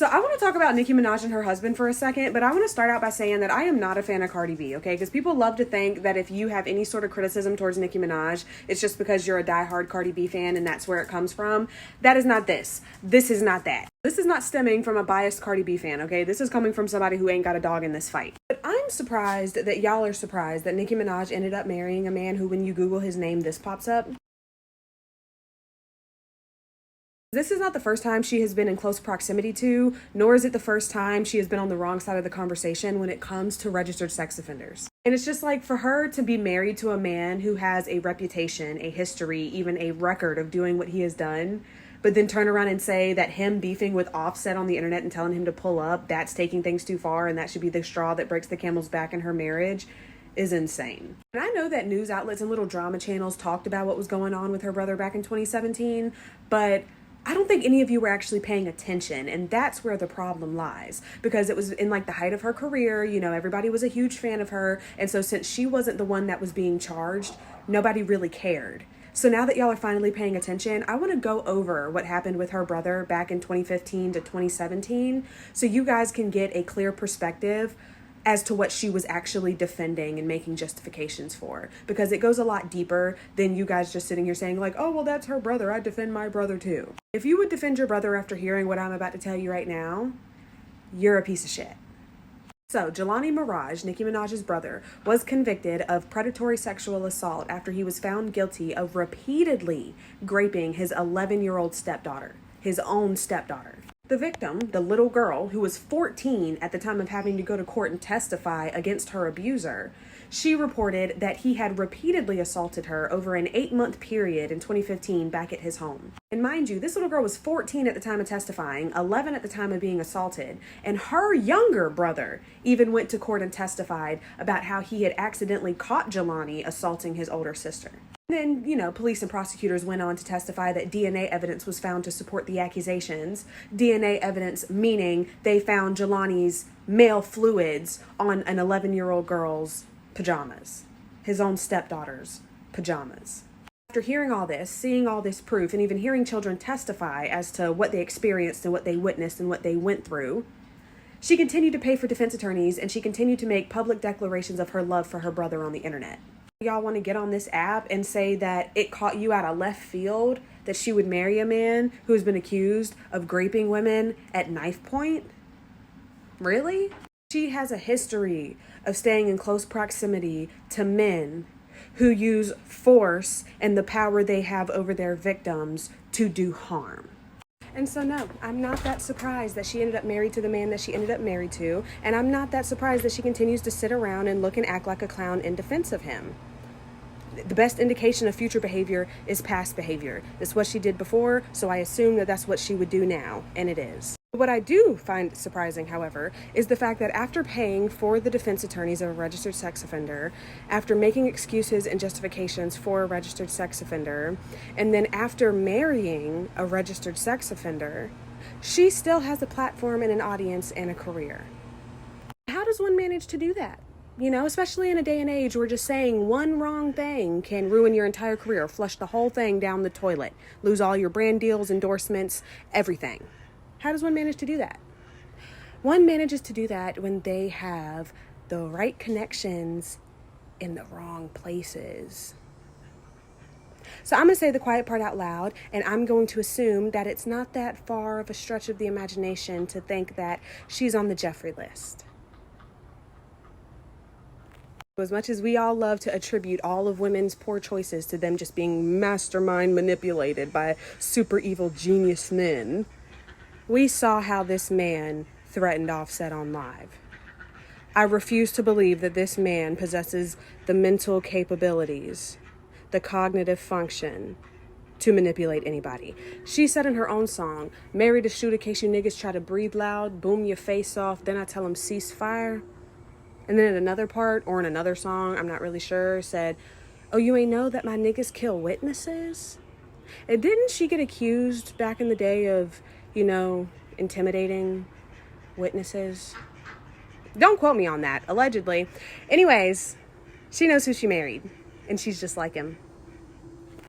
So I want to talk about Nicki Minaj and her husband for a second, but I want to start out by saying that I am not a fan of Cardi B, okay? Because people love to think that if you have any sort of criticism towards Nicki Minaj, it's just because you're a diehard Cardi B fan and that's where it comes from. That is not this. This is not that. This is not stemming from a biased Cardi B fan, okay? This is coming from somebody who ain't got a dog in this fight. But I'm surprised that y'all are surprised that Nicki Minaj ended up marrying a man who, when you Google his name, this pops up. This is not the first time she has been in close proximity to, nor is it the first time she has been on the wrong side of the conversation when it comes to registered sex offenders. And it's just like, for her to be married to a man who has a reputation, a history, even a record of doing what he has done, but then turn around and say that him beefing with Offset on the internet and telling him to pull up, that's taking things too far and that should be the straw that breaks the camel's back in her marriage, is insane. And I know that news outlets and little drama channels talked about what was going on with her brother back in 2017, but I don't think any of you were actually paying attention, and that's where the problem lies, because it was in like the height of her career, you know, everybody was a huge fan of her, and so since she wasn't the one that was being charged, nobody really cared. So now that y'all are finally paying attention, I want to go over what happened with her brother back in 2015 to 2017 so you guys can get a clear perspective as to what she was actually defending and making justifications for, because it goes a lot deeper than you guys just sitting here saying like, oh, well, that's her brother, I defend my brother too. If you would defend your brother after hearing what I'm about to tell you right now, you're a piece of shit. So Jelani Mirage, Nicki Minaj's brother, was convicted of predatory sexual assault after he was found guilty of repeatedly raping his 11-year-old stepdaughter, his own stepdaughter. The victim, the little girl, who was 14 at the time of having to go to court and testify against her abuser, she reported that he had repeatedly assaulted her over an 8-month period in 2015 back at his home. And mind you, this little girl was 14 at the time of testifying, 11 at the time of being assaulted, and her younger brother even went to court and testified about how he had accidentally caught Jelani assaulting his older sister. Then, you know, police and prosecutors went on to testify that DNA evidence was found to support the accusations. DNA evidence meaning they found Jelani's male fluids on an 11-year-old girl's pajamas, his own stepdaughter's pajamas. After hearing all this, seeing all this proof, and even hearing children testify as to what they experienced and what they witnessed and what they went through, she continued to pay for defense attorneys, and she continued to make public declarations of her love for her brother on the internet. Y'all want to get on this app and say that it caught you out of left field that she would marry a man who has been accused of raping women at knife point? Really? She has a history of staying in close proximity to men who use force and the power they have over their victims to do harm. And so no, I'm not that surprised that she ended up married to the man that she ended up married to, and I'm not that surprised that she continues to sit around and look and act like a clown in defense of him. The best indication of future behavior is past behavior. It's what she did before, so I assume that that's what she would do now, and it is. What I do find surprising, however, is the fact that after paying for the defense attorneys of a registered sex offender, after making excuses and justifications for a registered sex offender, and then after marrying a registered sex offender, she still has a platform and an audience and a career. How does one manage to do that? You know, especially in a day and age where just saying one wrong thing can ruin your entire career, flush the whole thing down the toilet, lose all your brand deals, endorsements, everything. How does one manage to do that? One manages to do that when they have the right connections in the wrong places. So I'm going to say the quiet part out loud, and I'm going to assume that it's not that far of a stretch of the imagination to think that she's on the Jeffrey list. As much as we all love to attribute all of women's poor choices to them just being mastermind manipulated by super evil genius men, we saw how this man threatened Offset on live. I refuse to believe that this man possesses the mental capabilities, the cognitive function to manipulate anybody. She said in her own song, "Married to shoot in case you niggas try to breathe loud, boom your face off, then I tell them cease fire." And then in another part, or in another song, I'm not really sure, said, "Oh, you ain't know that my niggas kill witnesses?" And didn't she get accused back in the day of, you know, intimidating witnesses? Don't quote me on that, allegedly. Anyways, she knows who she married, and she's just like him.